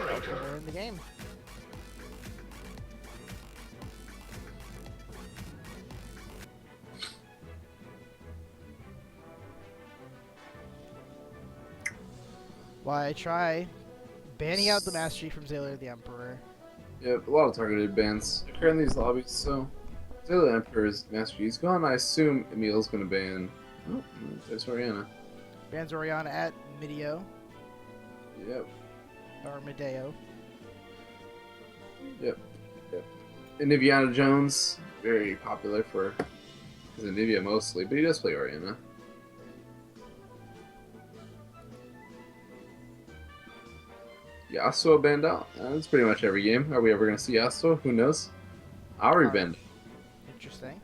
We're in the game. Why try banning out the Mastery from Zayla the Emperor? Yep, a lot of targeted bans occur in these lobbies, so the Emperor's Master Yi's gone. I assume Emil's gonna ban. Oh, there's Oriana. Bans Oriana at Mideo. Yep. Or Medeo. Yep. And Niviana Jones, very popular for his Nivea mostly, but he does play Oriana. Yasuo banned out. That's pretty much every game. Are we ever going to see Yasuo? Who knows? Ahri banned. Interesting.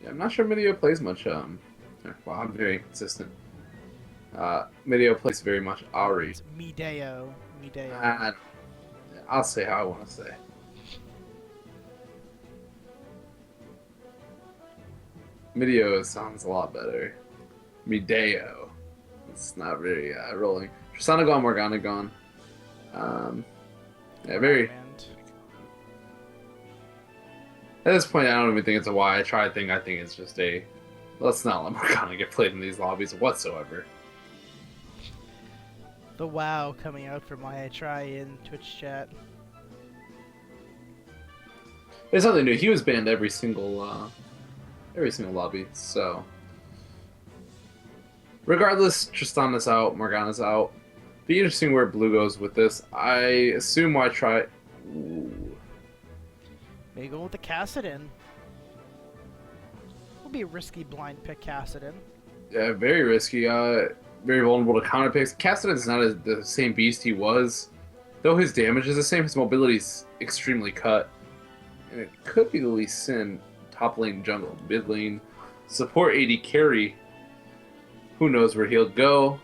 Yeah, I'm not sure Mideo plays much. Well, I'm very consistent. Mideo plays very much Ahri. It's Mideo. Mideo. I'll say how I want to say. Mideo sounds a lot better. Mideo. It's not very rolling. Tristana gone, Morgana gone. Yeah, very. At this point, I don't even think it's a why I try thing. I think it's just a. Let's not let Morgana get played in these lobbies whatsoever. The wow coming out from why I try in Twitch chat. It's nothing new. He was banned every single lobby. So, regardless, Tristana's out, Morgana's out. Be interesting where Blue goes with this. I assume why try. Ooh. Maybe go with the Kassadin. Will be a risky blind pick, Kassadin. Yeah, very risky. Very vulnerable to counter picks. Kassadin's not the same beast he was, though his damage is the same. His mobility's extremely cut, and it could be the Lee Sin top lane, jungle, mid lane, support AD carry. Who knows where he'll go?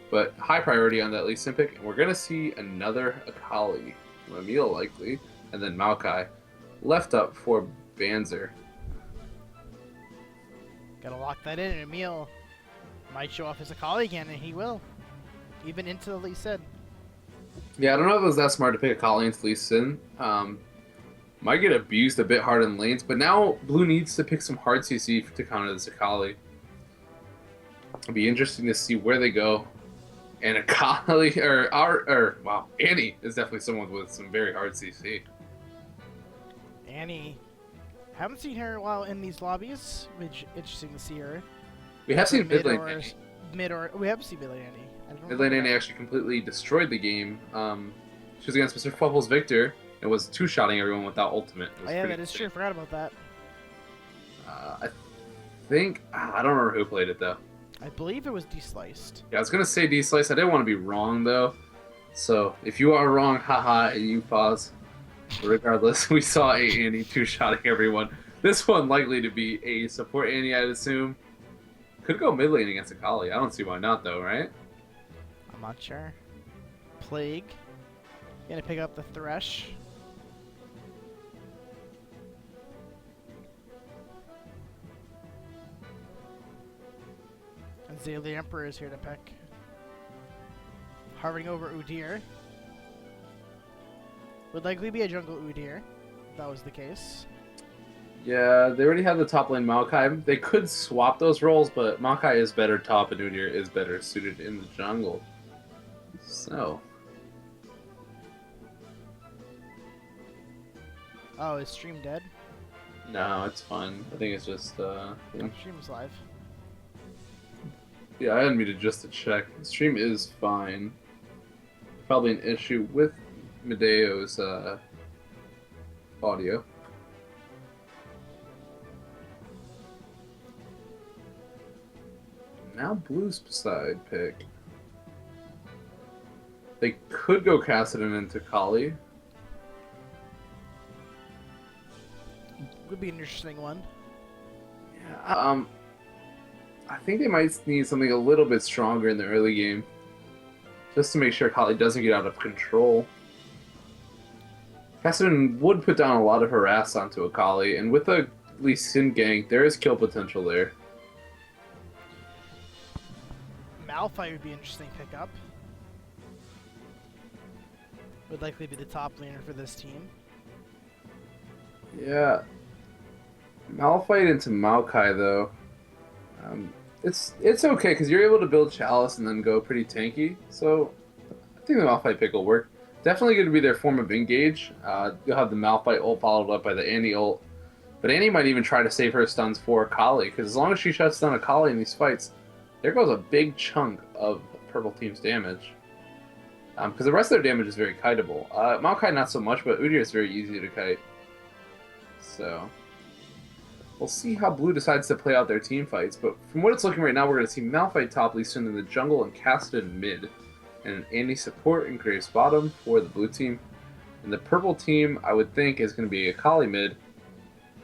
But high priority on that Lee Sin pick, and we're gonna see another Akali, Emil likely, and then Maokai left up for Banzer. Gotta lock that in, and Emil might show off his Akali again, and he will. Even into the Lee Sin. Yeah, I don't know if it was that smart to pick Akali into Lee Sin. Might get abused a bit hard in lanes, but now Blue needs to pick some hard CC to counter this Akali. It'll be interesting to see where they go. And Akali, wow, Annie is definitely someone with some very hard CC. Annie. Haven't seen her while in these lobbies, which interesting to see her. We have seen mid lane Annie. We have seen mid lane Annie. Mid lane Annie actually completely destroyed the game. She was against Mr. Fluffles Victor and was two-shotting everyone without ultimate. Oh yeah, that is true. I forgot about that. I think I don't remember who played it though. I believe it was D-Sliced. Yeah, I was gonna say D-Slice. I didn't want to be wrong though. So if you are wrong, haha, you Fozz. Regardless, we saw a Annie two-shotting everyone. This one likely to be a support Annie, I'd assume. Could go mid lane against Akali. I don't see why not though, right? I'm not sure. Plague. Gonna pick up the Thresh. And Zayla the Emperor is here to pick. Hovering over Udyr. Would likely be a jungle Udyr, if that was the case. Yeah, they already have the top lane Maokai. They could swap those roles, but Maokai is better top and Udyr is better suited in the jungle. So. Oh, is stream dead? No, it's fine. I think it's just, Stream's live. Yeah, I unmuted just to check. The stream is fine. Probably an issue with Medeo's, audio. Now Blue's side pick. They could go Kassadin into Kali. Would be an interesting one. Yeah, I think they might need something a little bit stronger in the early game. Just to make sure Kali doesn't get out of control. Kassadin would put down a lot of harass onto Akali, and with a Lee Sin gank, there is kill potential there. Malphite would be an interesting pickup. would likely be the top laner for this team. Yeah. Malphite into Maokai though. It's okay because you're able to build Chalice and then go pretty tanky. So I think the Malphite pick will work. Definitely going to be their form of engage. You'll have the Malphite ult followed up by the Annie ult. But Annie might even try to save her stuns for Akali, because as long as she shuts down Akali in these fights, there goes a big chunk of Purple Team's damage. Because the rest of their damage is very kiteable. Maokai not so much, but Udyr is very easy to kite. So we'll see how Blue decides to play out their team fights. But from what it's looking right now, we're going to see Malphite top, Lee Sin in the jungle, and Kassadin mid. And an Annie support and Graves bottom for the blue team. And the purple team, I would think, is going to be Akali mid,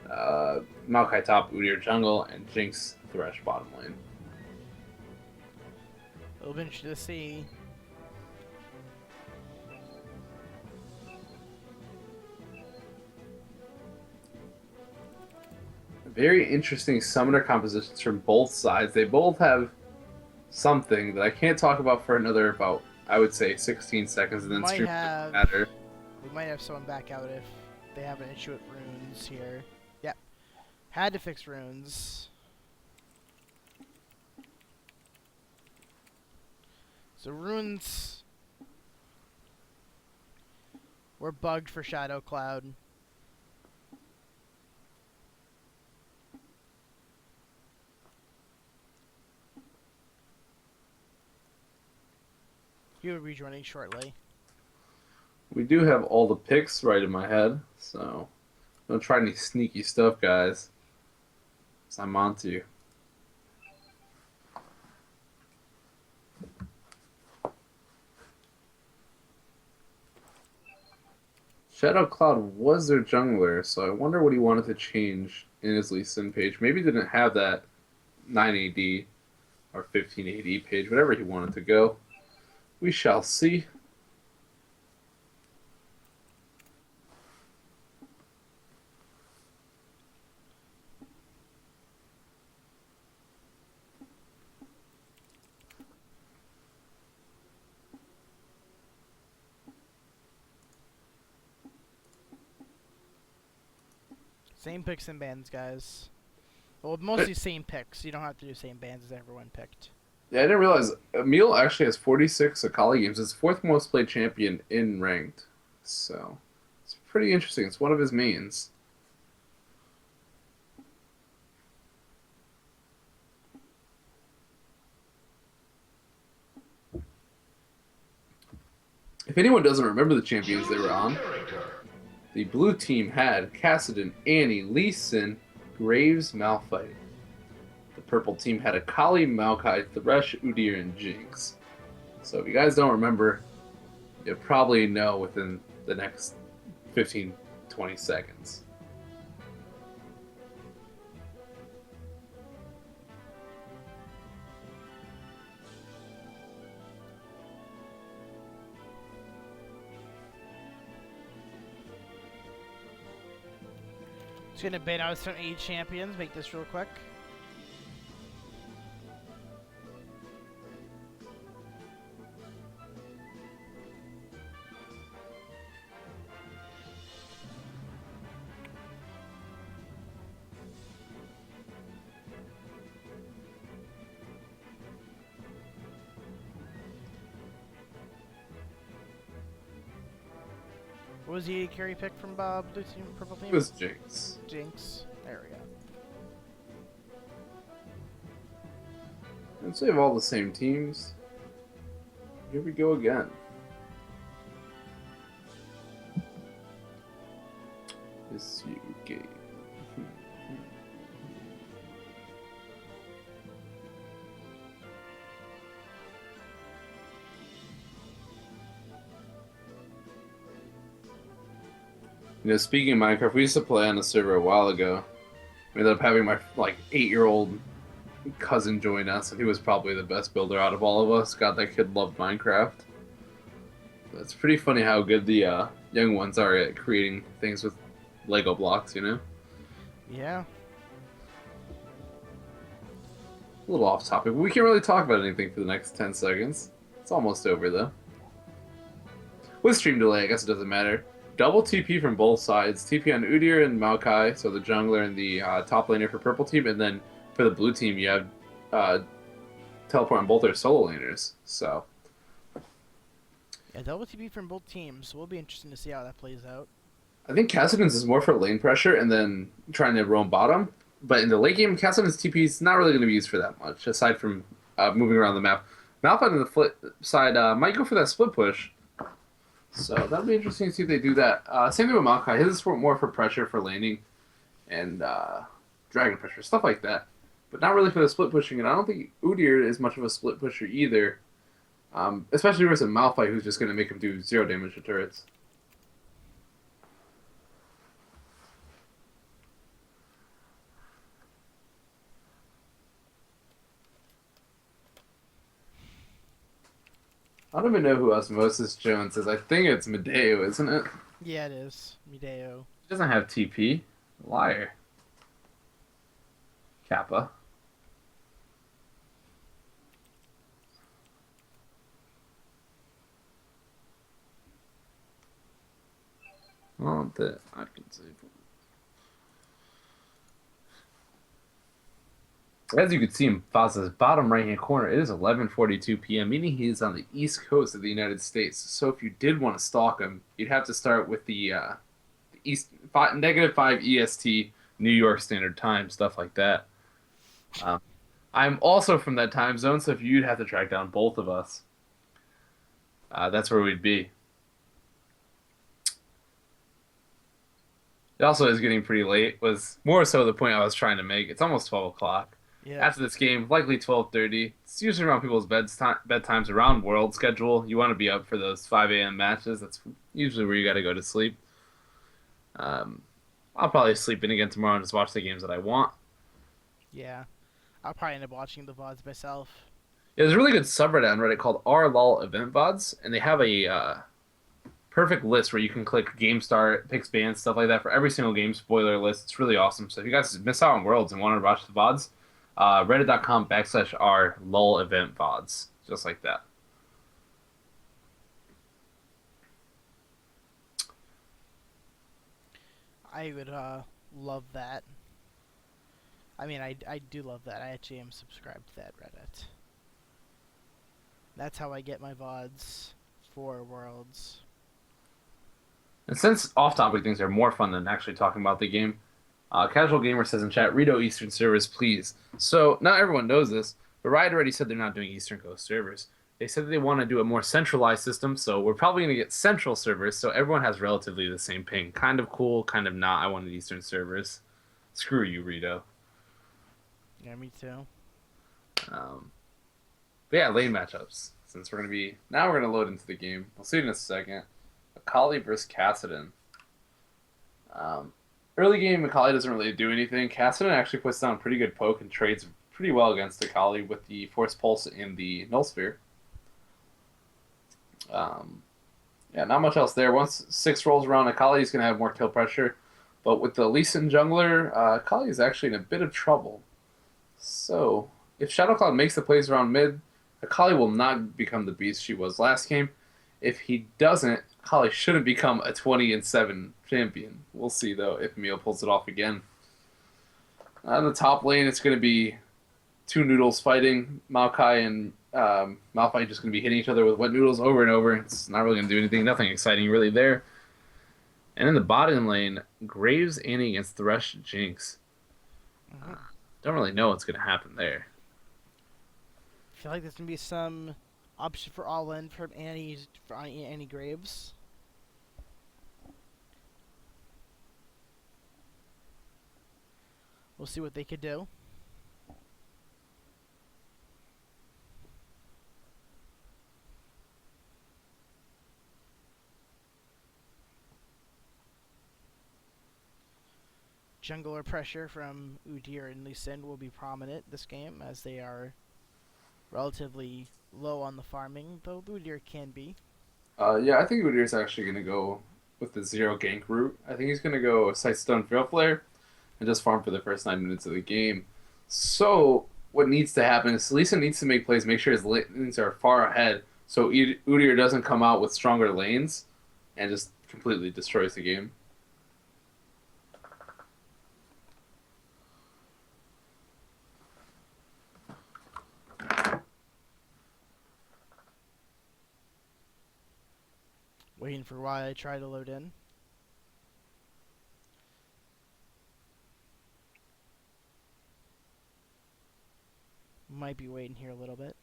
Maokai top, Udyr jungle, and Jinx Thresh bottom lane. It'll be interesting to see. Very interesting summoner compositions from both sides. They both have something that I can't talk about for another about, I would say, 16 seconds, and then stream doesn't matter. We might have someone back out if they have an issue with runes here. Yep. Had to fix runes. So runes were bugged for Shadow Cloud. He will be rejoining shortly. We do have all the picks right in my head, so don't try any sneaky stuff, guys. 'Cause I'm on to you. Shadow Cloud was their jungler, so I wonder what he wanted to change in his Lee Sin page. Maybe he didn't have that 9 AD or 15 AD page, whatever he wanted to go. We shall see. Same picks and bans, guys. Well, mostly same picks. You don't have to do same bans as everyone picked. Yeah, I didn't realize Emil actually has 46 Akali games. It's fourth most played champion in ranked. So it's pretty interesting. It's one of his mains. If anyone doesn't remember the champions they were on, the blue team had Kassadin, Annie, Lee Sin, Graves, Malphite. The purple team had Akali, Maokai, Thresh, Udyr, and Jinx. So if you guys don't remember, you'll probably know within the next 15-20 seconds. Just gonna ban out some 8 champions, make this real quick. What was the carry pick from blue team, purple team? It was Jinx. Jinx. There we go. And so we have all the same teams. Here we go again. This you game. You know, speaking of Minecraft, we used to play on a server a while ago. We ended up having my 8-year-old cousin join us, and he was probably the best builder out of all of us. God, that kid loved Minecraft. So it's pretty funny how good the young ones are at creating things with Lego blocks, you know? Yeah. A little off topic. We can't really talk about anything for the next 10 seconds. It's almost over, though. With stream delay, I guess it doesn't matter. Double TP from both sides. TP on Udyr and Maokai, so the jungler and the top laner for purple team, and then for the blue team, you have teleport on both their solo laners. So Yeah, double TP from both teams. Will be interesting to see how that plays out. I think Kassadin's is more for lane pressure and then trying to roam bottom. But in the late game, Kassadin's TP is not really going to be used for that much, aside from moving around the map. Malphite on the flip side might go for that split push. So that'll be interesting to see if they do that. Same thing with Maokai. His is more for pressure for laning and dragon pressure, stuff like that. But not really for the split pushing. And I don't think Udyr is much of a split pusher either. Especially versus Malphite, who's just going to make him do 0 damage to turrets. I don't even know who Osmosis Jones is. I think it's Medeo, isn't it? Yeah, it is. Medeo. He doesn't have TP. Liar. Kappa. Well, that I can see. As you can see in Fozz's bottom right-hand corner, it is 11:42 p.m., meaning he is on the east coast of the United States. So if you did want to stalk him, you'd have to start with the -5 EST, New York Standard Time, stuff like that. I'm also from that time zone, so if you'd have to track down both of us, that's where we'd be. It also is getting pretty late, was more so the point I was trying to make. It's almost 12 o'clock. Yeah. After this game, likely 12:30. It's usually around people's bedtimes around world schedule. You want to be up for those 5 a.m. matches. That's usually where you got to go to sleep. I'll probably sleep in again tomorrow and just watch the games that I want. Yeah. I'll probably end up watching the VODs myself. Yeah, there's a really good subreddit on Reddit called rlol event VODs, and they have a perfect list where you can click game start, picks bands, stuff like that for every single game, spoiler list. It's really awesome. So if you guys miss out on Worlds and want to watch the VODs, reddit.com/r lol event VODs, just like that. I would love that. I mean, I do love that. I actually am subscribed to that Reddit. That's how I get my VODs for Worlds. And since off-topic things are more fun than actually talking about the game, Casual Gamer says in chat, Rito Eastern servers, please. So, not everyone knows this, but Riot already said they're not doing Eastern Coast servers. They said that they want to do a more centralized system, so we're probably going to get central servers, so everyone has relatively the same ping. Kind of cool, kind of not. I wanted Eastern servers. Screw you, Rito. Yeah, me too. But yeah, lane matchups. Since we're going to be... Now we're going to load into the game. We'll see in a second. Akali versus Kassadin. Early game, Akali doesn't really do anything. Kassadin actually puts down a pretty good poke and trades pretty well against Akali with the Force Pulse and the Null Sphere. Yeah, not much else there. Once 6 rolls around, Akali's going to have more kill pressure. But with the Lee Sin jungler, Akali is actually in a bit of trouble. So, if ShadowCloud makes the plays around mid, Akali will not become the beast she was last game. If he doesn't, Akali shouldn't become a 20-7 champion. We'll see, though, if Emil pulls it off again. On the top lane, it's going to be 2 noodles fighting. Maokai and Malphite just going to be hitting each other with wet noodles over and over. It's not really going to do anything. Nothing exciting really there. And in the bottom lane, Graves Annie against Thresh Jinx. Don't really know what's going to happen there. I feel like there's gonna be some option for all in from Annie Graves. We'll see what they could do. Jungler pressure from Udyr and Lee Sin will be prominent this game, as they are relatively low on the farming, though Udyr can be. Yeah, I think Udyr's actually going to go with the 0 gank route. I think he's going to go Sightstone Veil Flare and just farm for the first 9 minutes of the game. So, what needs to happen is Lee Sin needs to make plays, make sure his lanes are far ahead, so Udyr doesn't come out with stronger lanes and just completely destroys the game. Waiting for why I try to load in. Might be waiting here a little bit.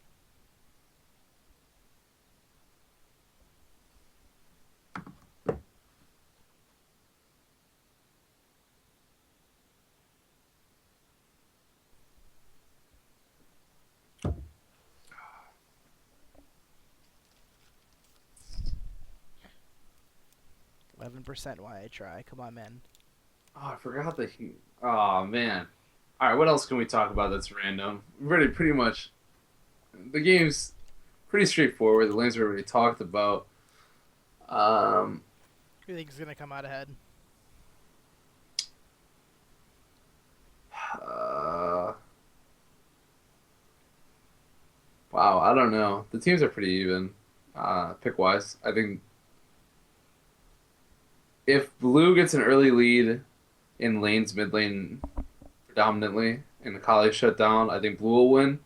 %. Why I try. Come on, man. Oh, I forgot that he. Oh man. All right, what else can we talk about that's random? Pretty much. The game's pretty straightforward. The lanes we already talked about. Um, Who do you think is gonna come out ahead? uh, wow, I don't know. The teams are pretty even, pick wise. I think if blue gets an early lead in lanes, mid lane predominantly, and the Kali shut down, I think blue will win.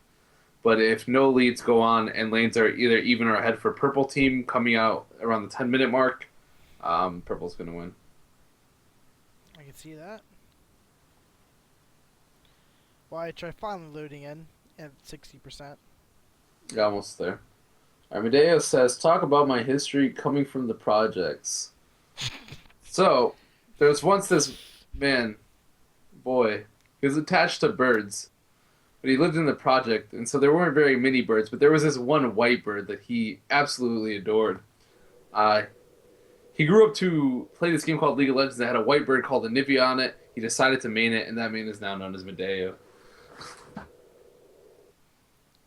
But if no leads go on and lanes are either even or ahead for purple team coming out around the 10-minute mark, purple's going to win. I can see that. Why I try finally loading in at 60%. Yeah, almost there. Armadeo says, talk about my history coming from the projects. So, there was once this boy, he was attached to birds, but he lived in the project, and so there weren't very many birds, but there was this one white bird that he absolutely adored. He grew up to play this game called League of Legends that had a white bird called Anivia on it. He decided to main it, and that main is now known as Medeo.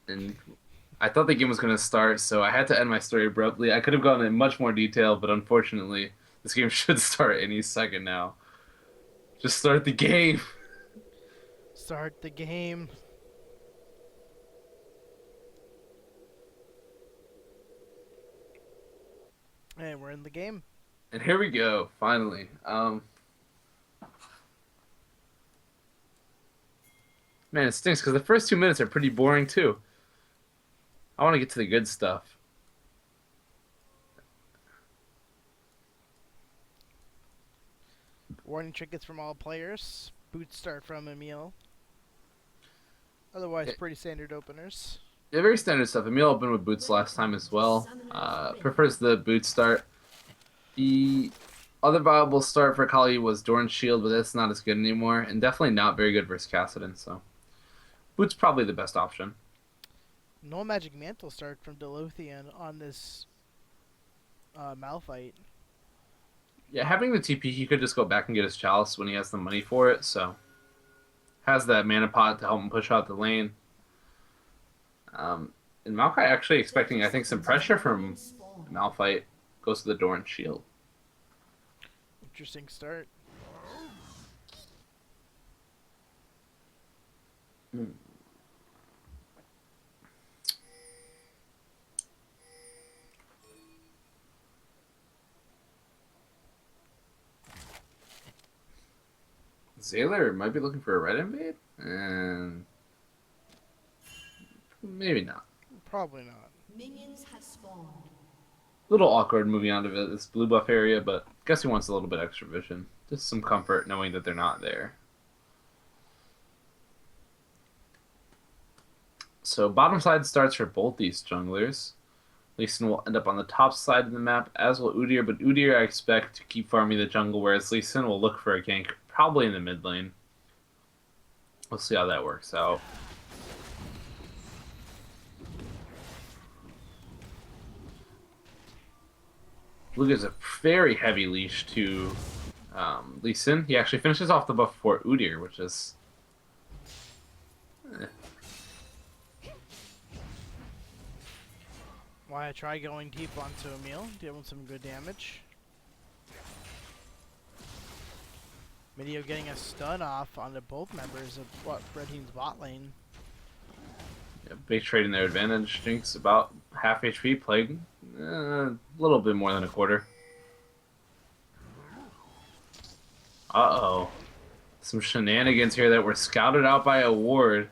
And I thought the game was going to start, so I had to end my story abruptly. I could have gone in much more detail, but unfortunately, this game should start any second now. Just start the game. Start the game. And we're in the game. And here we go, finally. Man, it stinks because the first 2 minutes are pretty boring too. I want to get to the good stuff. Warning trinkets from all players. Boots start from Emil. Otherwise, pretty standard openers. Yeah, very standard stuff. Emil opened with boots last time as well. Prefers the boot start. The other viable start for Kali was Doran's Shield, but that's not as good anymore, and definitely not very good versus Kassadin, so boot's probably the best option. No Magic Mantle start from Delothian on this Malphite. Yeah, having the TP, he could just go back and get his Chalice when he has the money for it, so has that mana pot to help him push out the lane. And Maokai actually expecting, I think, some pressure from Malphite. Goes to the Doran Shield. Interesting start. Zaylor might be looking for a red invade? And maybe not. Probably not. Minions have spawned. A little awkward moving on to this blue buff area, but I guess he wants a little bit extra vision. Just some comfort knowing that they're not there. So bottom side starts for both these junglers. Lee Sin will end up on the top side of the map, as will Udyr, but Udyr I expect to keep farming the jungle, whereas Lee Sin will look for a gank, probably in the mid lane. We'll see how that works out. Blue gives a very heavy leash to Lee Sin. He actually finishes off the buff for Udyr, which is... Why I try going deep onto Emil, dealing some good damage. Video getting a stun off onto both members of Red Team's bot lane. Big trade in their advantage. Jinx about half HP. Plague a little bit more than a quarter. Uh-oh. Some shenanigans here that were scouted out by a ward.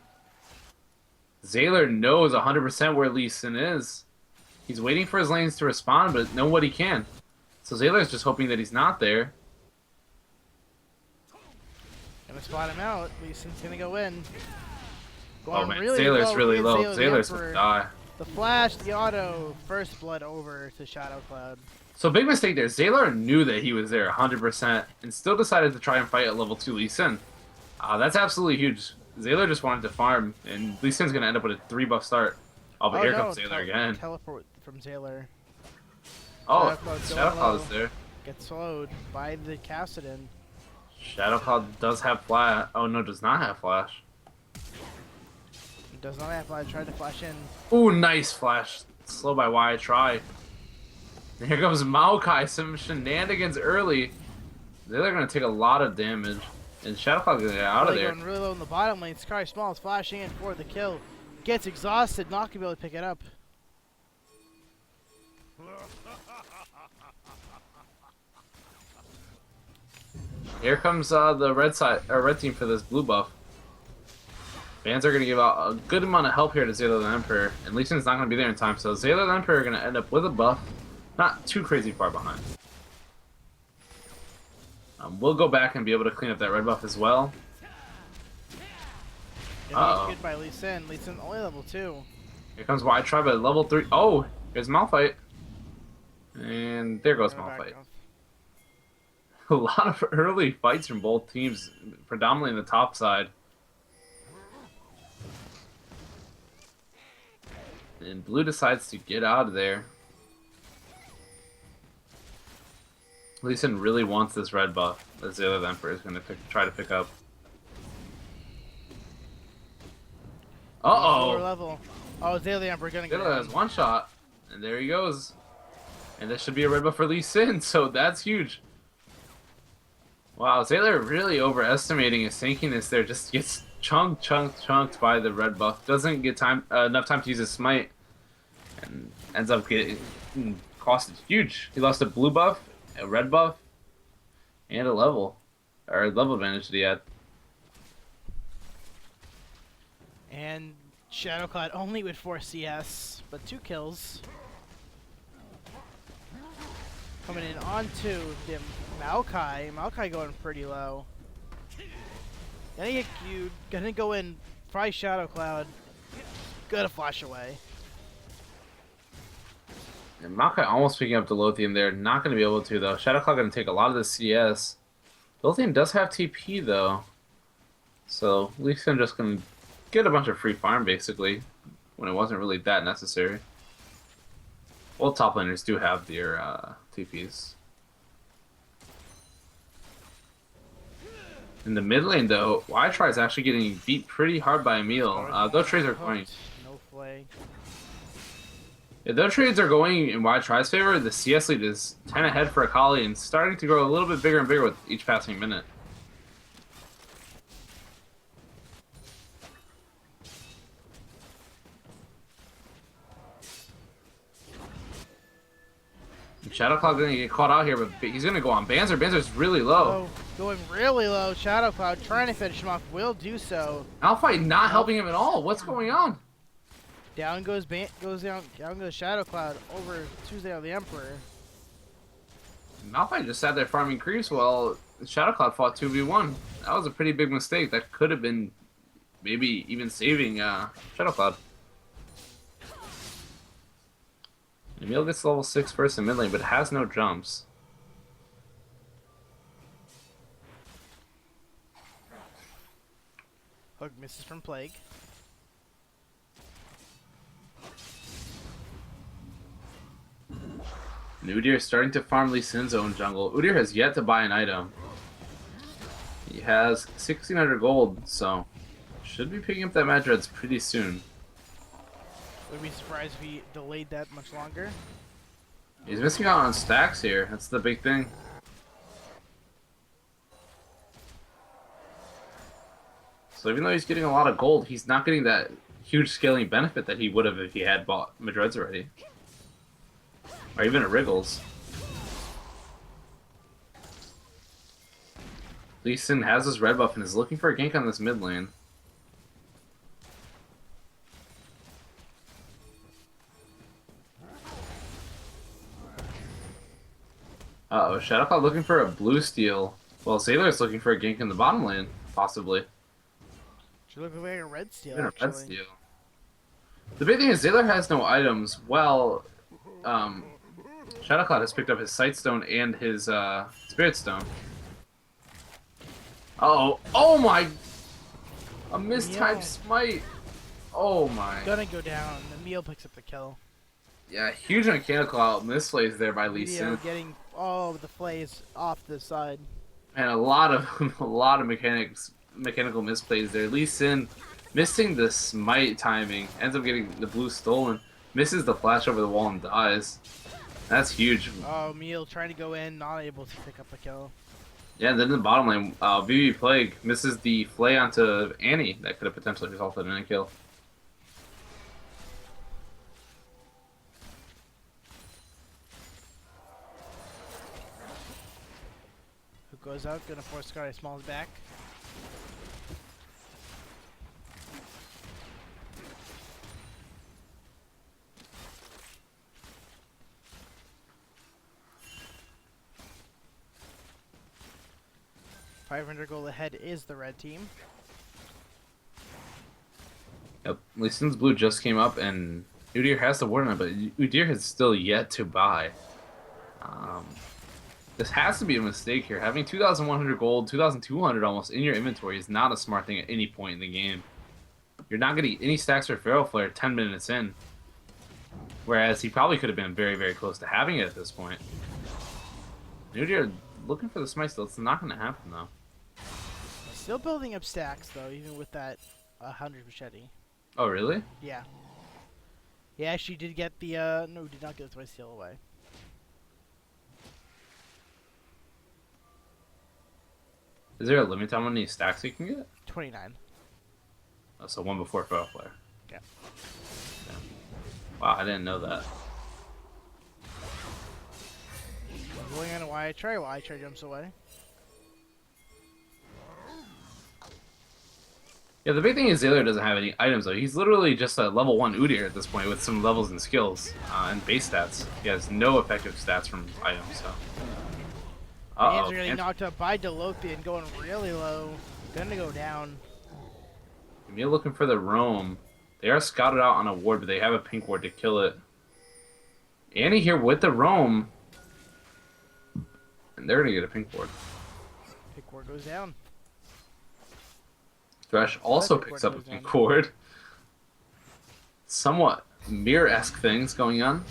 Zayler knows 100% where Lee Sin is. He's waiting for his lanes to respond, but nobody can. So Zayler's just hoping that he's not there. Gonna spot him out. Lee Sin's gonna go in. Oh man, Zayler's really low. Zayler's gonna die. The flash, the auto, first blood over to Shadow Cloud. So big mistake there. Zayler knew that he was there 100% and still decided to try and fight at level 2 Lee Sin. That's absolutely huge. Zayler just wanted to farm, and Lee Sin's gonna end up with a 3-buff start. Oh, but here comes Zayler again. Teleport from Zayler. Oh, Shadow Cloud is there. Gets slowed by the Kassadin. Shadow Cloud does have flash. Oh no, does not have flash. He does not have flash. Tried to flash in. Ooh, nice flash. Slow by why I try. And here comes Maokai. Some shenanigans early. They're gonna take a lot of damage. And Shadow Cloud gonna get out of there. Going really low in the bottom lane. Sky Small is flashing in for the kill. Gets exhausted. Not gonna be able to pick it up. Here comes the red team for this blue buff. Bans are going to give out a good amount of help here to Zayla the Emperor, and Lee Sin's not going to be there in time, so Zayla the Emperor are going to end up with a buff, not too crazy far behind. We'll go back and be able to clean up that red buff as well. Good by Lee Sin. Lee Sin only level 2. Here comes Wide Tribe at level 3. Oh, here's Malphite. And there goes Malphite. A lot of early fights from both teams, predominantly in the top side. And blue decides to get out of there. Lee Sin really wants this red buff that Zayla the Emperor is going to try to pick up. Uh-oh! Lower level. Oh, Zayla the Emperor going to get Zayla has one shot, and there he goes. And this should be a red buff for Lee Sin, so that's huge. Wow, Zayla really overestimating his tankiness there. Just gets chunked by the red buff. Doesn't get enough time to use his smite, and ends up getting costed huge. He lost a blue buff, a red buff, and a level advantage that he had. And Shadow Cloud only with 4 CS, but 2 kills. Coming in onto the Maokai. Maokai going pretty low. Gonna get queued. Gonna go in. Fry Shadow Cloud. Gonna flash away. And Maokai almost picking up the Lothian there. Not going to be able to, though. Shadow Cloud going to take a lot of the CS. Lothian does have TP, though. So, Lee Sin just going to get a bunch of free farm, basically, when it wasn't really that necessary. Well, top laners do have their TPs. In the mid lane, though, Y-Try is actually getting beat pretty hard by Emil. Those trades are going... No flag. If those trades are going in Y-Try's favor, the CS lead is 10 ahead for Akali and starting to grow a little bit bigger and bigger with each passing minute. Shadow Cloud gonna get caught out here, but he's gonna go on Banzer. Banzer's really low. Oh, going really low. Shadow Cloud trying to finish him off. Will do so. Malphite not helping him at all. What's going on? Down goes down goes Shadow Cloud over Tuesday the Emperor. Malphite just sat there farming creeps while Shadow Cloud fought 2v1. That was a pretty big mistake. That could have been maybe even saving Shadow Cloud. Emil gets level 6 first in mid lane, but has no jumps. Hook misses from Plague. And Udyr is starting to farm Lee Sin's own jungle. Udyr has yet to buy an item. He has 1,600 gold, so should be picking up that Madreds pretty soon. Would be surprised if he delayed that much longer. He's missing out on stacks here. That's the big thing. So even though he's getting a lot of gold, he's not getting that huge scaling benefit that he would have if he had bought Madreds already. Or even a Wriggles. Lee Sin has his red buff and is looking for a gank on this mid lane. Uh-oh, Shadowcloud looking for a blue steal. Well, Sailor's looking for a gank in the bottom lane, possibly. She looks like a red steal, Even a actually. red steal. The big thing is Sailor has no items. Well, Shadowcloud has picked up his Sightstone and his Spirit Stone. Uh-oh. Oh my! A mistimed smite. Oh my. Gonna go down. Emil picks up the kill. Yeah, huge mechanical out misplays there by Lee Sin. Getting all of the plays off the side. And a lot of mechanical misplays there. Lee Sin missing the smite timing, ends up getting the blue stolen, misses the flash over the wall and dies. That's huge. Oh, Emil trying to go in, not able to pick up the kill. Yeah, and then in the bottom lane, VV Plague misses the flay onto Annie. That could have potentially resulted in a kill. Who goes out, gonna force Sky Smalls back. $500 gold ahead is the red team. Yep, Lee Sin's blue just came up, and Udyr has the ward on it, but Udyr has still yet to buy. This has to be a mistake here. Having 2,100 gold, 2,200 almost in your inventory is not a smart thing at any point in the game. You're not getting any stacks for Feral Flare 10 minutes in. Whereas he probably could have been very, very close to having it at this point. Udyr looking for the smite still. It's not going to happen, though. Still building up stacks, though, even with that 100 machete. Oh, really? Yeah. Yeah, she did get the, no, did not get the Twice Steal away. Is there a limit on how many stacks you can get? 29. Oh, so one before Feral Flare. Yeah. Wow, I didn't know that. Going on a Y try jumps away. Yeah, the big thing is Zayler doesn't have any items, though. He's literally just a level 1 Udyr at this point with some levels and skills and base stats. He has no effective stats from items, so... Hands are getting knocked up by Dolopian, going really low. Gonna go down. Emil looking for the roam. They are scouted out on a ward, but they have a pink ward to kill it. Annie here with the roam. And they're gonna get a pink ward. Pink ward goes down. Thresh also picks up a pink ward. Somewhat mirror-esque things going on.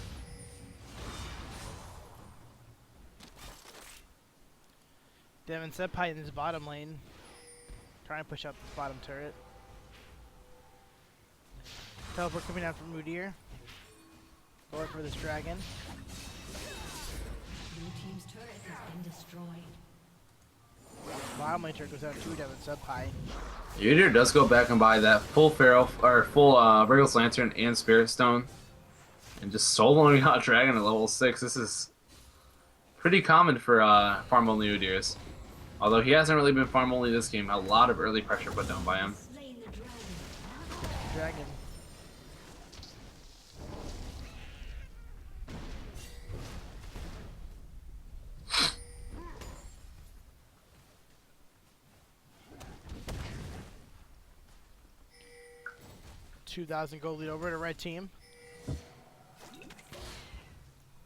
Devin Senpai in his bottom lane. Trying to push up this bottom turret. Teleport coming down from Udyr. Going for this dragon. Blue team's turret has been destroyed. Bottom lane turret goes out to Devin Senpai. Udyr does go back and buy that full Feral, or full Wriggles Lantern and Spirit Stone. And just soloing out Dragon at level 6. This is pretty common for farm-only Udyrs. Although he hasn't really been farm-only this game, a lot of early pressure put down by him. Slain the Dragon. 2,000 gold lead over to red team.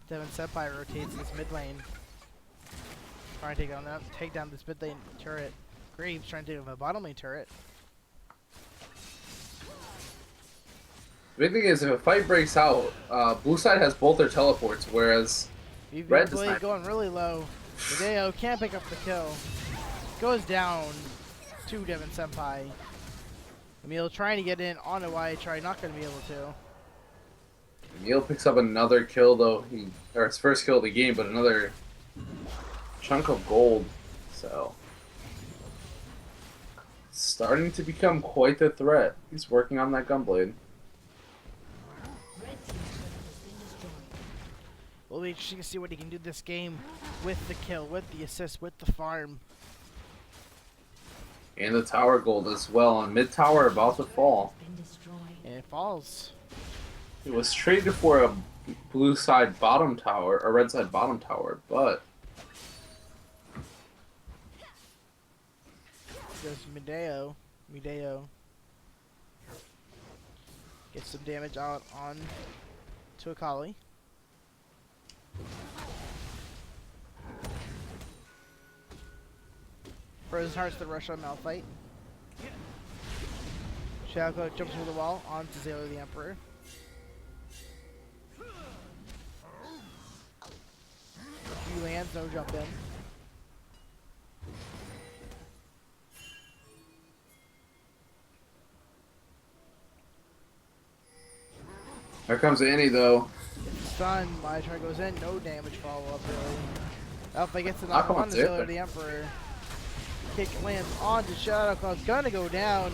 Devin Senpai rotates this mid lane. Trying to take down this mid lane turret. Graves trying to take down the bottom lane turret. The big thing is, if a fight breaks out, blue side has both their teleports, whereas red does Blade not. going really low. Hideo can't pick up the kill. Goes down to Devin Senpai. Emil trying to get in on a Y try, not going to be able to. Emil picks up another kill, though. Or his first kill of the game, but another chunk of gold. So, starting to become quite the threat. He's working on that Gunblade. We'll be interesting to see what he can do this game with the kill, with the assist, with the farm. And the tower gold as well. On mid tower about to fall. Been destroyed. And it falls. It was traded for a blue side bottom tower, or red side bottom tower, but Goes Medeo. Gets some damage out on to Akali. Frozen Heart's the rush on Malphite. Shadow jumps over the wall onto Zayla the Emperor. A few lands, no jump in. here comes Annie though. Stun, my turn goes in, no damage follow up really. Malphite gets the Knock knock him on to on Zayla Zayla. the Emperor. Kick lands onto Shadow Cloud's gonna go down.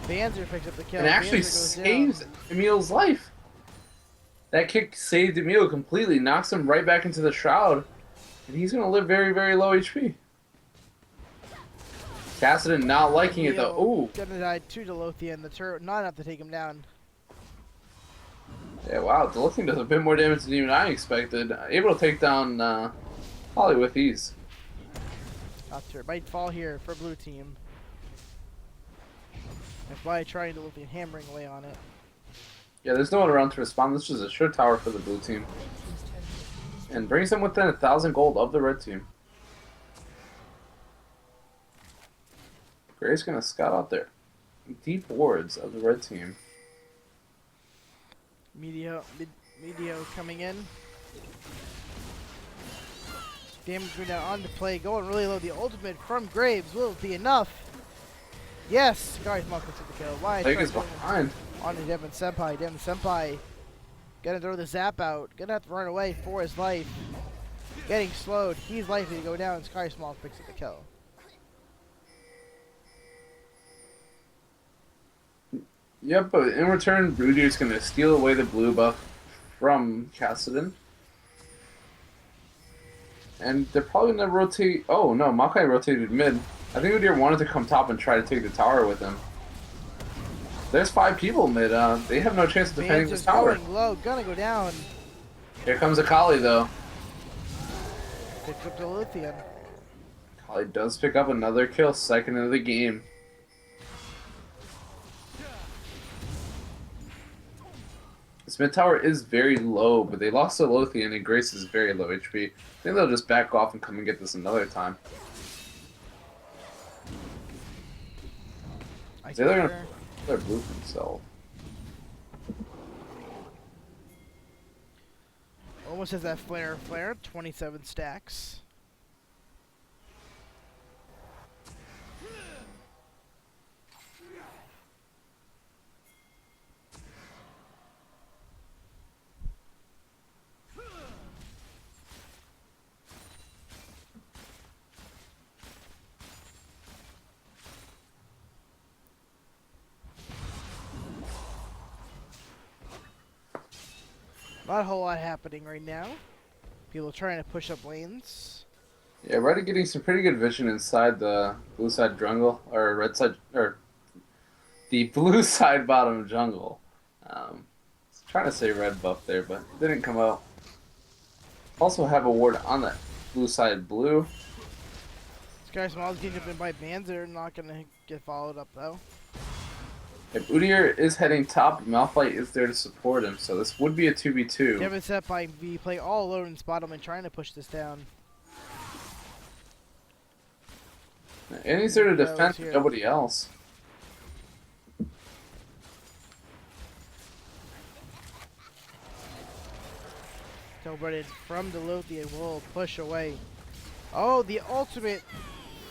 Banzer picks up the kill. And actually Banzer goes saves down. Emil's life. That kick saved Emil completely, knocks him right back into the shroud, and he's gonna live very, very low HP. Kassadin not liking it though. Ooh. Gonna die to Delothian, the turret not enough to take him down. Yeah, wow, Delothian does a bit more damage than even I expected. Able to take down Holly with ease. Top turret might fall here for blue team. That's why trying Delothian hammering away on it. Yeah, there's no one around to respond. This is a sure tower for the blue team. And brings them within 1,000 gold of the red team. Gray's gonna scout out there. Deep wards of the red team. Medio coming in. Damage going down onto play, going really low. The ultimate from Graves will it be enough. Yes, Gari's Monk took the kill. Why? Leg is behind. On to Devin Senpai. Devin Senpai gonna throw the zap out. Gonna have to run away for his life. Getting slowed. He's likely to go down. Sky Small picks up the kill. Yep, but in return, Broodier's gonna steal away the blue buff from Kassadin. And they're probably gonna rotate. Oh no, Makai rotated mid. I think Broodier wanted to come top and try to take the tower with him. There's 5 people mid. They have no chance of defending this tower. Going low, gonna go down. Here comes Akali though. Picks up the Lothian. Akali does pick up another kill, second of the game. This mid tower is very low, but they lost to Lothian and Grace is very low HP. I think they'll just back off and come and get this another time. They're gonna their blue themselves. Almost has that flare. 27 stacks. Not a whole lot happening right now. People trying to push up lanes. Yeah, Red getting some pretty good vision inside the blue side jungle, or red side, or the blue side bottom jungle. Trying to say red buff there, but it didn't come out. Also have a ward on that blue side blue. Sky Small's getting up in by Banzer, not gonna get followed up though. If Udyr is heading top, Malphite is there to support him, so this would be a 2v2. Devin set by V play all alone in bottom and trying to push this down. And he's there to That was defend here. nobody else. Tilbreaded from the Lothian will push away. Oh, the ultimate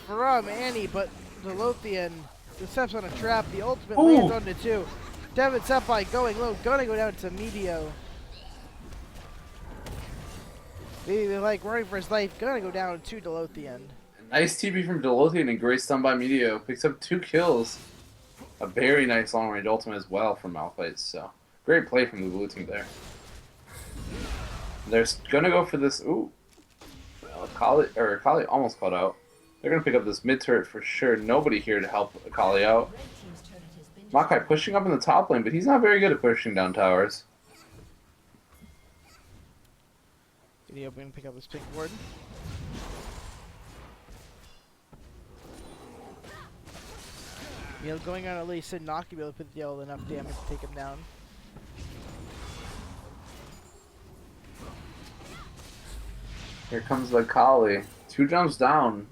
from Annie, but the Lothian steps on a trap. The ultimate Ooh. lands onto 2. Devin Senpai going low, gonna go down to Medio. Maybe like running for his life, gonna go down to Delothian. Nice TP from Delothian and great stun by Medio. Picks up 2 kills. A very nice long range ultimate as well from Malphite, so great play from the blue team there. They're gonna go for this. Ooh, Akali almost caught out. They're gonna pick up this mid turret for sure. Nobody here to help Akali out. Red team's turret has been Makai pushing up in the top lane, but he's not very good at pushing down towers. Did he open and pick up his pink ward? Going on at least should not be able to deal enough damage to take him down. Here comes Akali. 2 jumps down.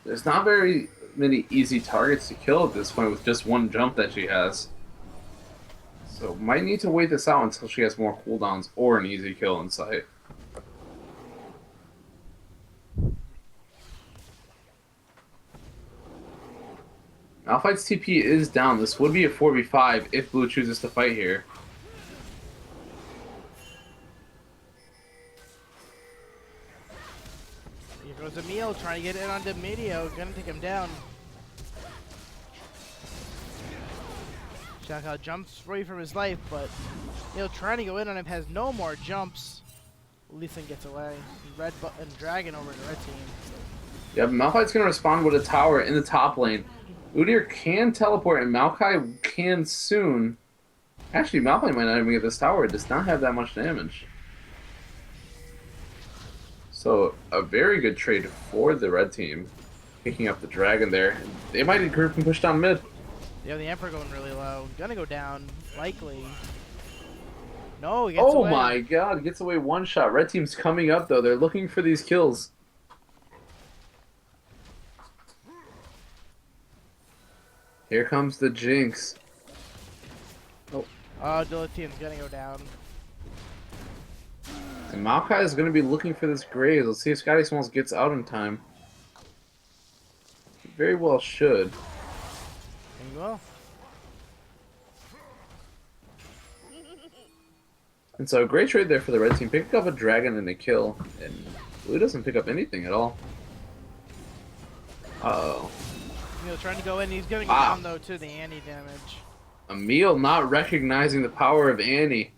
There's not very many easy targets to kill at this point with just 1 jump that she has. So might need to wait this out until she has more cooldowns or an easy kill in sight. Malphite's TP is down. This would be a 4v5 if Blue chooses to fight here. Here goes Emil trying to get in onto Medio. Gonna take him down. Shaka jumps free from his life, but Emil trying to go in on him has no more jumps. Leeson gets away. Red and Dragon over to the red team. Yep, Malphite's going to respond with a tower in the top lane. Udyr can teleport, and Maokai can soon. Actually, Malphite might not even get this tower. It does not have that much damage. So, a very good trade for the red team. Picking up the dragon there. They might group and push down mid. Yeah, the Emperor going really low. Gonna go down, likely. No, he gets away. Oh my god, gets away 1 shot. Red team's coming up, though. They're looking for these kills. Here comes the Jinx. Oh, Dilithian's gonna go down. And Maokai is going to be looking for this Graves. Let's see if Scotty Smalls gets out in time. He very well should. There you go. And so, great trade there for the red team. Pick up a dragon and a kill. And Blue doesn't pick up anything at all. Uh-oh. Emil trying to go in. He's gonna go down, though, to the Annie damage. Emil not recognizing the power of Annie.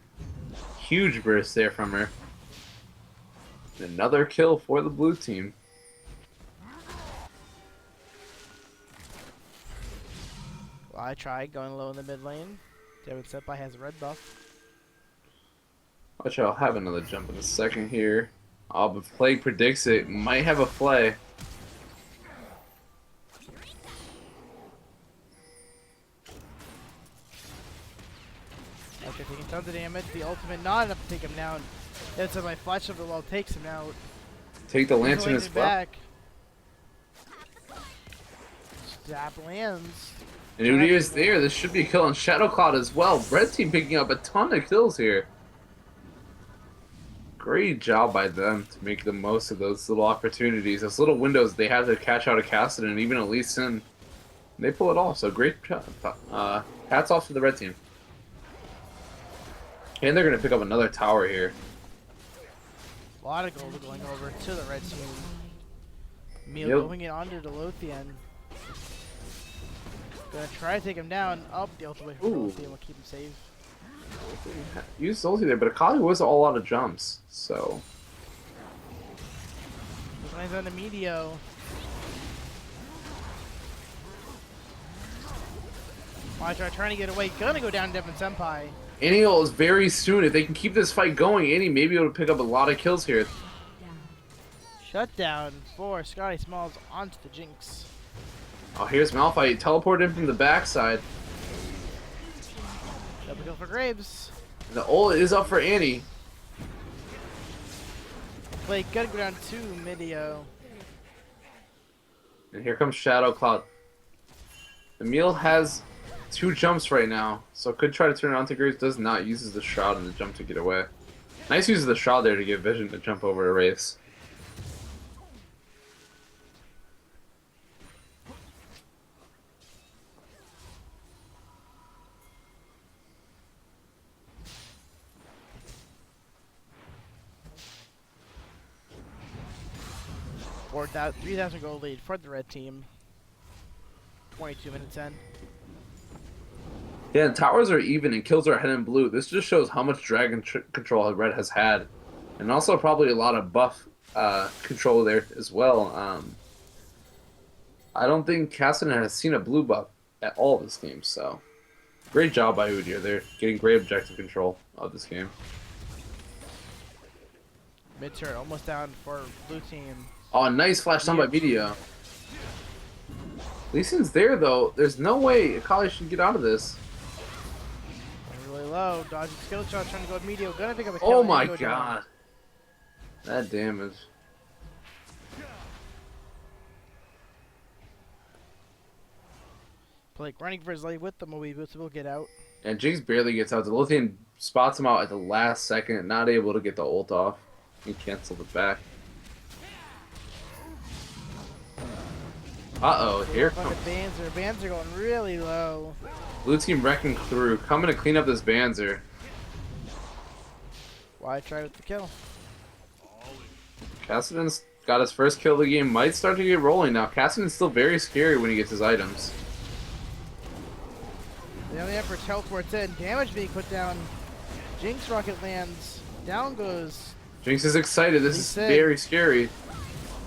Huge burst there from her. Another kill for the blue team. Well, I tried going low in the mid lane. Devin Senpai has a red buff. Watch out, I'll have another jump in a second here. Oh, but Plague predicts it. Might have a flay. After taking tons of damage, the ultimate not enough to take him down. That's how my flash of the wall takes him out. Take the lantern as well. Back. Zap lands. And Udyr's there. This should be a kill on Shadow Cloud as well. Red team picking up a ton of kills here. Great job by them to make the most of those little opportunities. Those little windows they had to catch out a Cassidy and even a Lee Sin. They pull it off, so great job. Hats off to the red team. And they're going to pick up another tower here. A lot of gold going over to the red team. Emil going it onto the Lothian. Gonna try to take him down. Up the ultimate from Lothian will keep him safe. Used ulti there, but Akali was all out of jumps, so. He lands on the Medio. Watch out, trying to get away. Gonna go down Devin Senpai. Annie is very soon. If they can keep this fight going, Annie may be able to pick up a lot of kills here. Shutdown for Scotty Smalls onto the Jinx. Oh, here's Malphite. Teleport in from the backside. Double kill for Graves. The ult is up for Annie. Wait, gotta go down to Medio. And here comes Shadow Cloud. Emil has 2 jumps right now, so could try to turn it on to Graves. Does not. Uses the Shroud and the jump to get away. Nice use of the Shroud there to give Vision to jump over a Wraiths. Or 3,000 gold lead for the red team. 22 minutes in. Yeah, towers are even and kills are ahead in blue. This just shows how much dragon control red has had. And also probably a lot of buff control there as well. I don't think Cassidy has seen a blue buff at all this game, so great job by Udyr. They're getting great objective control of this game. Mid turret almost down for blue team. Oh, nice flash stun by Meteor. Lee Sin's there though. There's no way Akali should get out of this. Really low. Dodging skill shot, trying to go with Meteor. Gonna pick up a kill. Oh and my go down. god. That damage. Blake running for his life with the movie boots will get out. And Jinx barely gets out. The Lothian spots him out at the last second, not able to get the ult off. He canceled it back. Uh-oh, here comes... Banzer. Banzer going really low. Blue team wrecking through, coming to clean up this Banzer. Why try with the kill? Cassidon's got his first kill of the game. Might start to get rolling now. Cassidon's still very scary when he gets his items. The only Emperor teleports in. Damage being put down. Jinx rocket lands. Down goes. Jinx is excited. This is very scary.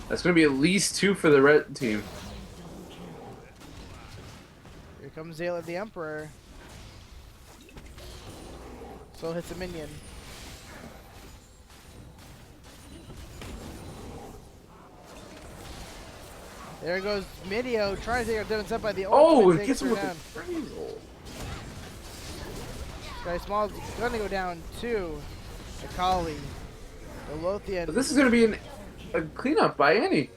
That's going to be at least 2 for the red team. Here comes Zayla the Emperor. So hits a minion. There goes Midio trying to take her down by the ult. Oh, it gets him with the phrasal. Sky Small's gonna go down to Akali. The Lothian. But this is going to be a cleanup by Annie.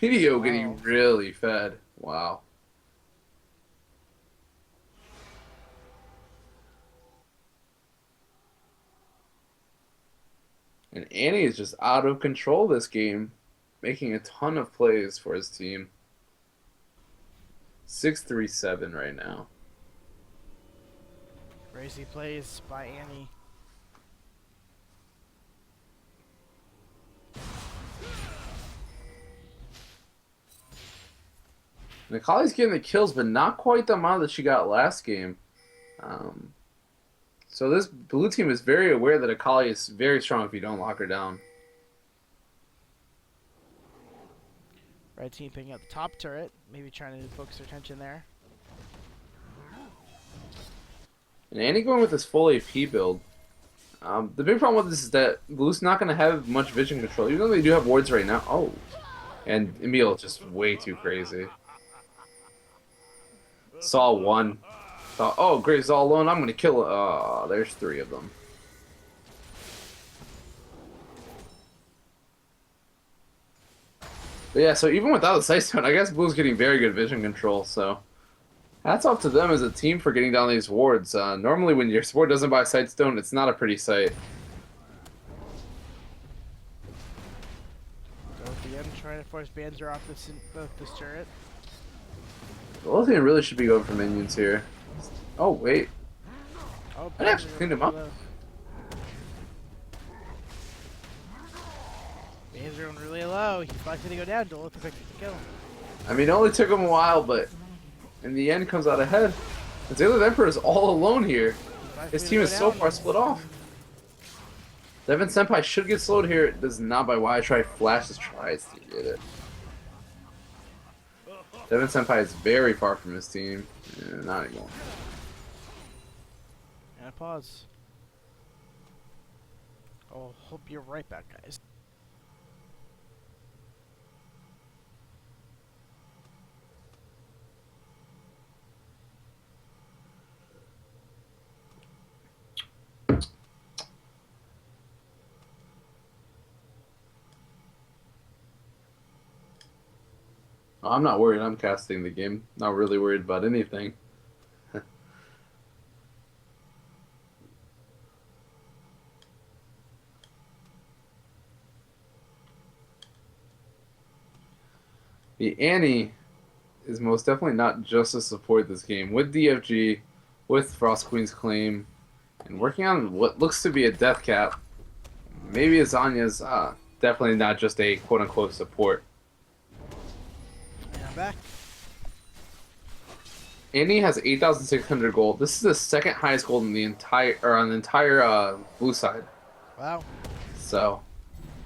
Video getting really fed. Wow. And Annie is just out of control this game, making a ton of plays for his team. 6-3-7 right now. Crazy plays by Annie. Akali's getting the kills, but not quite the amount that she got last game. So this blue team is very aware that Akali is very strong if you don't lock her down. Red team picking up the top turret, maybe trying to focus their attention there. And Annie going with this full AP build. The big problem with this is that blue's not going to have much vision control, even though they do have wards right now. Oh, and Emil is just way too crazy. Saw one. Thought, oh, Graves all alone. I'm going to kill it. Oh, there's 3 of them. But yeah, so even without the Sightstone, I guess Blue's getting very good vision control, so hats off to them as a team for getting down these wards. Normally when your support doesn't buy Sightstone, it's not a pretty sight. Go at the end, trying to force Banzer off this turret. The Lothian really should be going for minions here. Oh, wait. Oh, I actually cleaned him up. Banzer going really low. He's likely to go down. Don't look like the kill. I mean, it only took him a while, but in the end comes out ahead. The Zayla Emperor is all alone here. His team is so far split off. Devin Senpai should get slowed here. It does not by why I try Flash just tries to get it. Devin Senpai is very far from his team. Yeah, not anymore. And pause. Oh, hope you're right back, guys. I'm not worried. I'm casting the game. Not really worried about anything. The Annie is most definitely not just to support this game. With DFG, with Frost Queen's Claim, and working on what looks to be a death cap, maybe Azanya's definitely not just a quote-unquote support. And I'm back. Annie has 8,600 gold. This is the second highest gold in the entire blue side. Wow. So,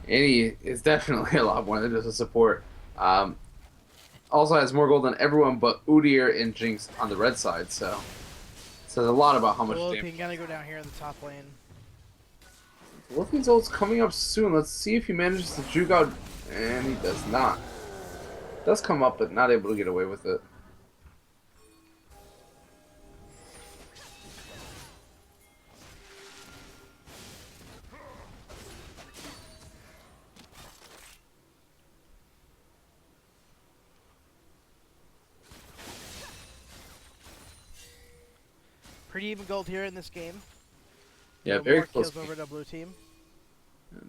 Annie is definitely a lot more than just a support. Also has more gold than everyone but Udyr and Jinx on the red side, so says a lot about how much Well, damage. you gotta go down here in the top lane. Wolfie's ult's coming up soon. Let's see if he manages to juke out, and he does not. Does come up, but not able to get away with it. Pretty even gold here in this game. Yeah, No very more close. kills over the blue team.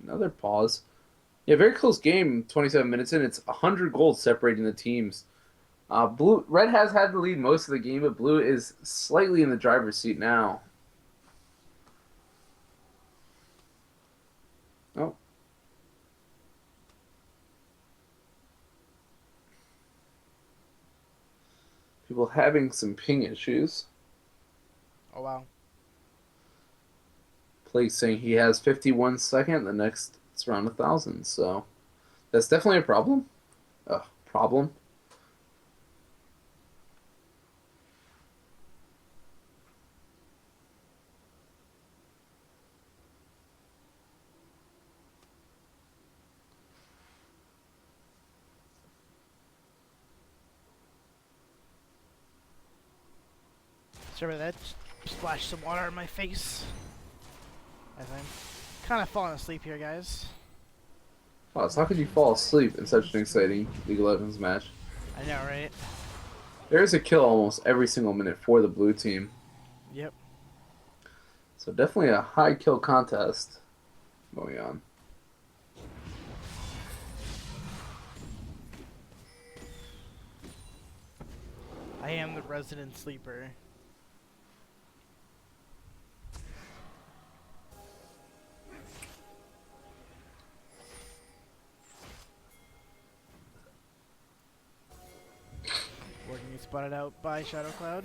Another pause. Yeah, very close game. 27 minutes in, it's 100 gold separating the teams. Red has had the lead most of the game, but Blue is slightly in the driver's seat now. Oh. People having some ping issues. Oh wow. Play saying he has 51 second, the next it's around 1,000, so that's definitely a problem. Problem. Sorry about that. Just splashed some water on my face. As I'm kind of falling asleep here, guys. Wow, so how could you fall asleep in such an exciting League of Legends match? I know, right? There is a kill almost every single minute for the blue team. Yep. So definitely a high kill contest going on. I am the resident sleeper. We're gonna get spotted out by Shadow Cloud.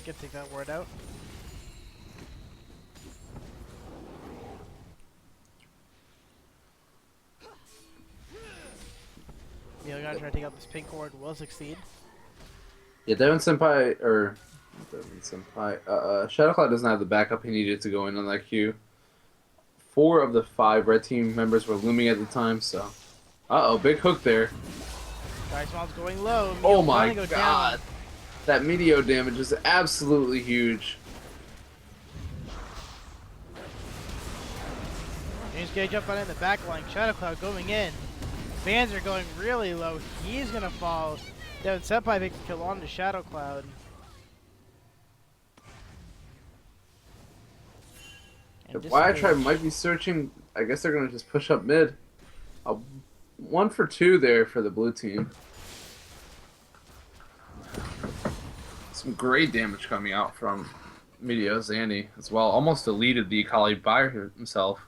Can take that word out. Yeah, we're gonna try to take out this pink ward. Will succeed. Yeah, Devin Senpai, or Devin Senpai, Shadow Cloud doesn't have the backup he needed to go in on that queue. 4 of the 5 red team members were looming at the time, so. Uh-oh, big hook there. Guys, Mom's going low. Oh Meow's my gonna go god. down. That Meteo damage is absolutely huge. James Gage jump on in the back line. Shadow Cloud going in. Fans are going really low. He's gonna fall. Devin Senpai takes the kill on to Shadow Cloud. And Why I try disengage. might be searching. I guess they're gonna just push up mid. 1 for 2 there for the blue team. Some great damage coming out from Meteo Zandy as well. Almost deleted the Akali by himself.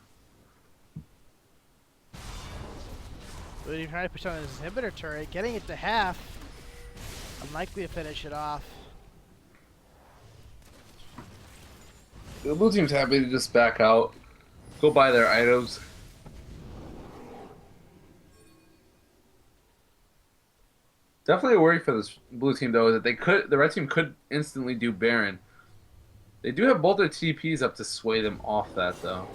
But he's trying to push on his inhibitor turret, getting it to half. Unlikely to finish it off. The blue team's happy to just back out, go buy their items. Definitely a worry for this blue team though is that the red team could instantly do Baron. They do have both their TPs up to sway them off that though.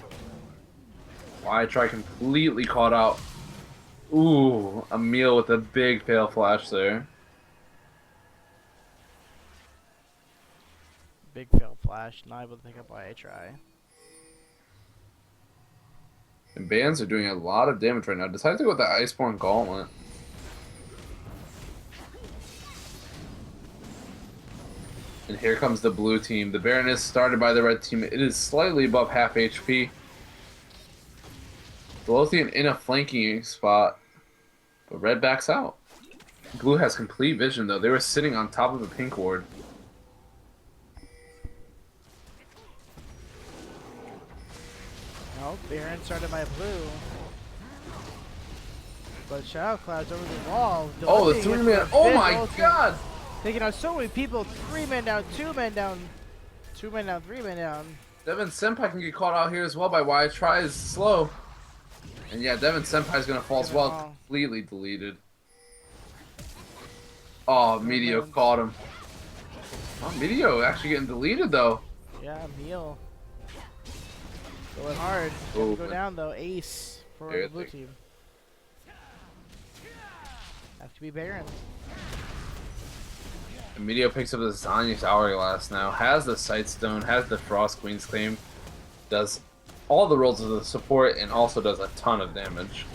Why try completely caught out. Ooh, Emil with a big fail flash there. Big fail flash, not able to pick up by a try. And Bans are doing a lot of damage right now. Decided to go with the Iceborne Gauntlet. And here comes the blue team. The Baron is started by the red team. It is slightly above half HP. Lothian in a flanking spot. But red backs out. Blue has complete vision though. They were sitting on top of a pink ward. No, Baron started by blue. But Shadow Cloud's over the wall. Oh, the Deleting it 3-man. for Oh big my ultimate. god! Taking out so many people. 3 men down, 2 men down. 2 men down, 3 men down. Devin Senpai can get caught out here as well by why Try is slow. And yeah, Devin Senpai's gonna fall as well. Completely deleted. Oh, Medio caught him. Oh, Medio actually getting deleted though. Yeah, Meal. Going hard. Oh, Go down though. Ace for the blue team. Have to be Baron. And Medio picks up the Zanya's Hourglass now. Has the Sightstone, has the Frost Queen's Claim. Does all the roles of the support and also does a ton of damage.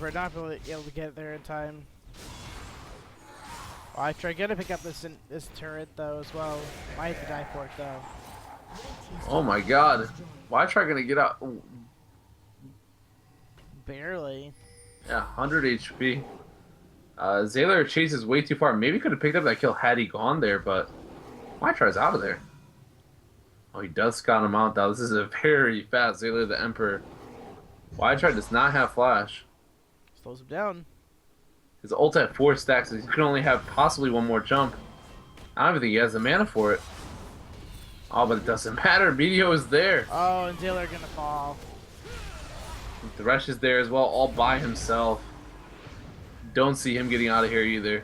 We're not really able to get there in time. Oh, I try to pick up this turret though as well. Might have to die for it though. Oh my god. Why try gonna get out? Ooh. Barely. Yeah, 100 HP. Zayler chases way too far. Maybe could have picked up that kill had he gone there, but why tries out of there? Oh, he does scout him out though. This is a very fast Zayler the Emperor. Why does not have flash? Slows him down. His ult at 4 stacks, so he can only have possibly one more jump. I don't even think he has the mana for it. Oh, but it doesn't matter. Medio is there. Oh, and Zayler gonna fall. Thresh is there as well, all by himself. Don't see him getting out of here either.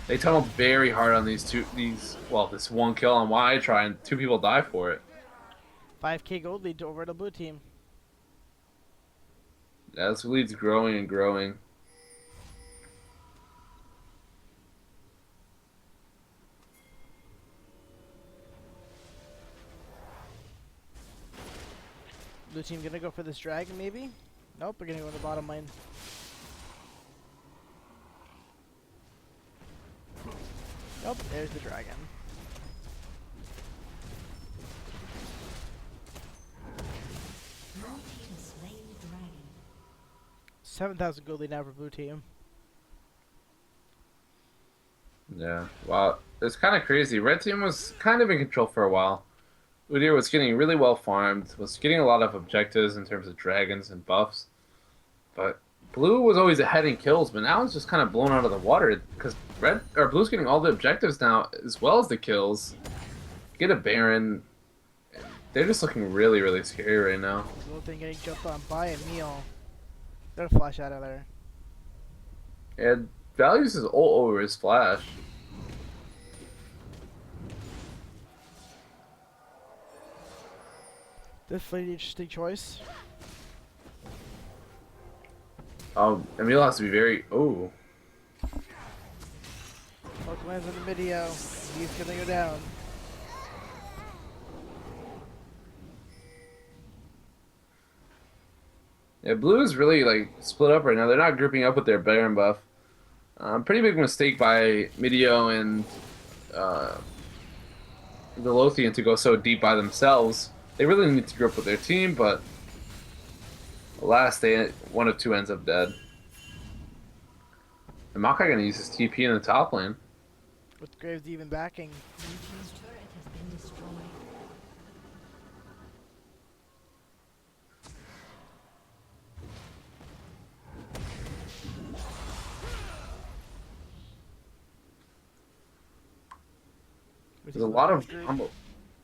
They tunneled very hard on this one kill on Y try, and 2 people die for it. 5k gold lead over the blue team. As the lead's growing and growing. Blue team gonna go for this dragon maybe? Nope, we're gonna go to the bottom lane. Nope, there's the dragon. Blue team has slain the dragon. 7,000 gold lead now for blue team. Yeah, wow. It's kind of crazy. Red team was kind of in control for a while. Udyr was getting really well farmed, was getting a lot of objectives in terms of dragons and buffs. But blue was always ahead in kills, but now it's just kind of blown out of the water because blue's getting all the objectives now as well as the kills. Get a Baron. They're just looking really, really scary right now. Little thing getting jumped on by a meal. Gotta flash out of there. And values his ult over his flash. Definitely an interesting choice. Emil has to be very. Oh. Poke lands in the video. He's gonna go down. Yeah, blue is really like split up right now. They're not grouping up with their Baron buff. Pretty big mistake by Medio and the Lothian to go so deep by themselves. They really need to group with their team, but alas, one of 2 ends up dead. And Maokai gonna use his TP in the top lane. With Graves even backing. Blue team's turret has been destroyed.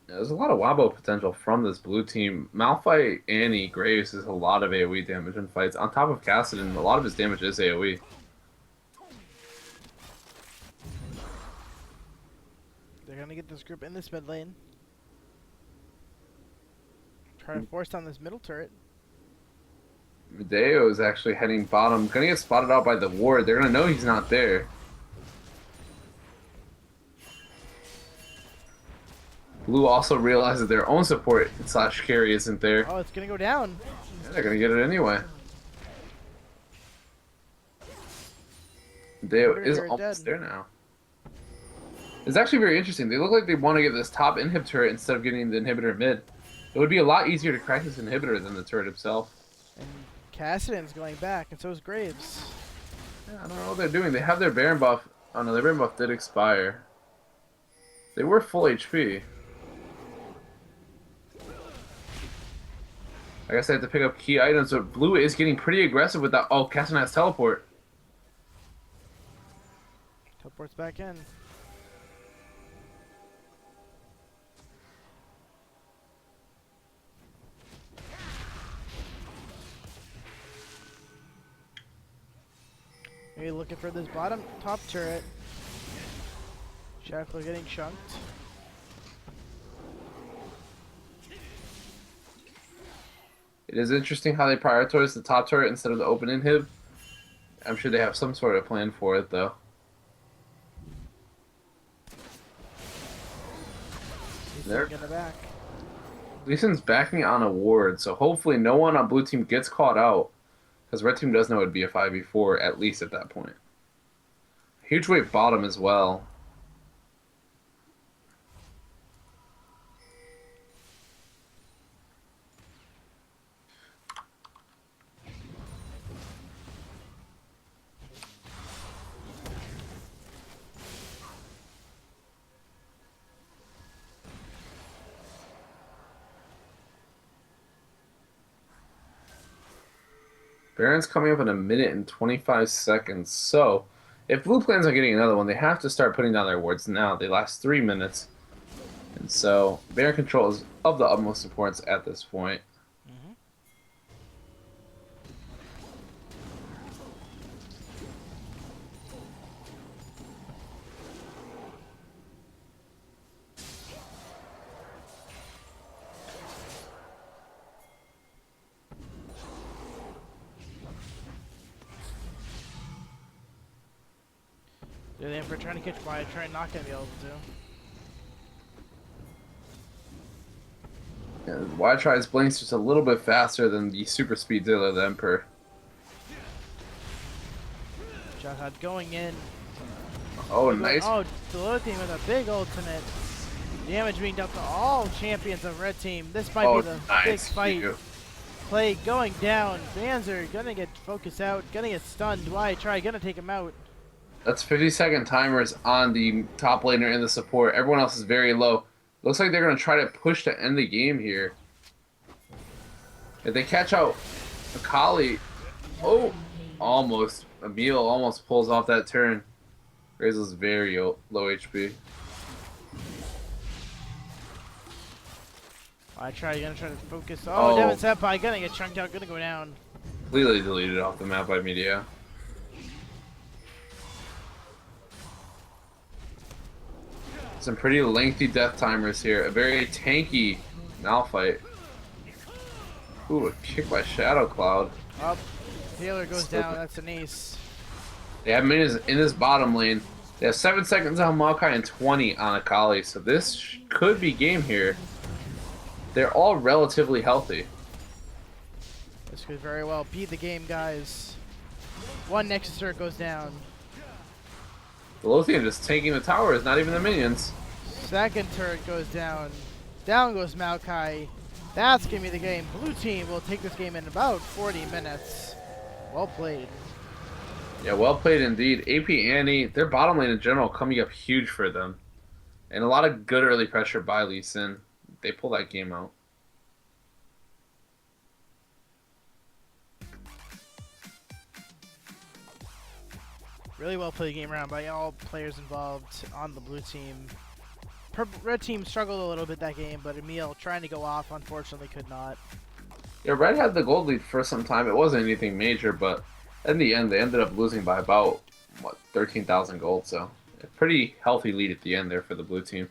There's a lot of wombo potential from this blue team. Malphite, Annie, Graves is a lot of AoE damage in fights. On top of Kassadin, a lot of his damage is AoE. They're gonna get this group in this mid lane. Try to force down this middle turret. Medeo is actually heading bottom. Gonna get spotted out by the ward. They're gonna know he's not there. Blue also realizes their own support / carry isn't there. Oh, it's gonna go down. Yeah, they're gonna get it anyway. Medeo is almost there now. It's actually very interesting. They look like they want to get this top inhib turret instead of getting the inhibitor mid. It would be a lot easier to crack this inhibitor than the turret itself. And Kassadin's going back, and so is Graves. Yeah, I don't know what they're doing. They have their Baron buff. Oh no, their Baron buff did expire. They were full HP. I guess I have to pick up key items, but blue is getting pretty aggressive with that. Oh, Castle has teleport. Teleports back in. Maybe looking for this bottom top turret. Shackle getting chunked. It is interesting how they prioritize the top turret instead of the open inhib. I'm sure they have some sort of plan for it, though. There. Get it back. Lee Sin's backing on a ward, so hopefully no one on blue team gets caught out. Because red team does know it would be a 5v4, at least at that point. Huge wave bottom as well. Baron's coming up in 1:25, so if blue plans on getting another one, they have to start putting down their wards now. They last 3 minutes, and so Baron control is of the utmost importance at this point. They're there for trying to catch Wyatt, trying not gonna be able to. Yeah, Wide tries blinks just a little bit faster than the super speed dealer of the Emperor. Jihad going in. Oh, nice. Oh, the low team with a big ultimate. Damage being dealt to all champions of red team. This might be the big fight. Play going down. Banzer gonna get focused out, gonna get stunned. Wyatt try, gonna take him out. That's 50-second timers on the top laner and the support. Everyone else is very low. Looks like they're going to try to push to end the game here. If they catch out Akali... Oh! Almost. Emil almost pulls off that turn. Razel's very low HP. Wyatt try, gonna try to focus. Oh, Devin Senpai gonna get chunked out, gonna go down. Completely deleted off the map by Media. Some pretty lengthy death timers here. A very tanky Malphite. Ooh, a kick by Shadow Cloud. Up. Taylor goes down. That's an ace. They have minions in this bottom lane. They have 7 seconds on Maokai and 20 on Akali. So this could be game here. They're all relatively healthy. This could very well be the game, guys. One Nexus turret goes down. The Lothian just tanking the towers, not even the minions. Second turret goes down. Down goes Maokai. That's gonna be the game. Blue team will take this game in about 40 minutes. Well played. Yeah, well played indeed. AP Annie, their bottom lane in general coming up huge for them. And a lot of good early pressure by Lee Sin. They pull that game out. Really well played game round by all players involved on the blue team. Red team struggled a little bit that game, but Emil trying to go off unfortunately could not. Yeah, Red had the gold lead for some time. It wasn't anything major, but in the end, they ended up losing by about, what, 13,000 gold. So a pretty healthy lead at the end there for the blue team.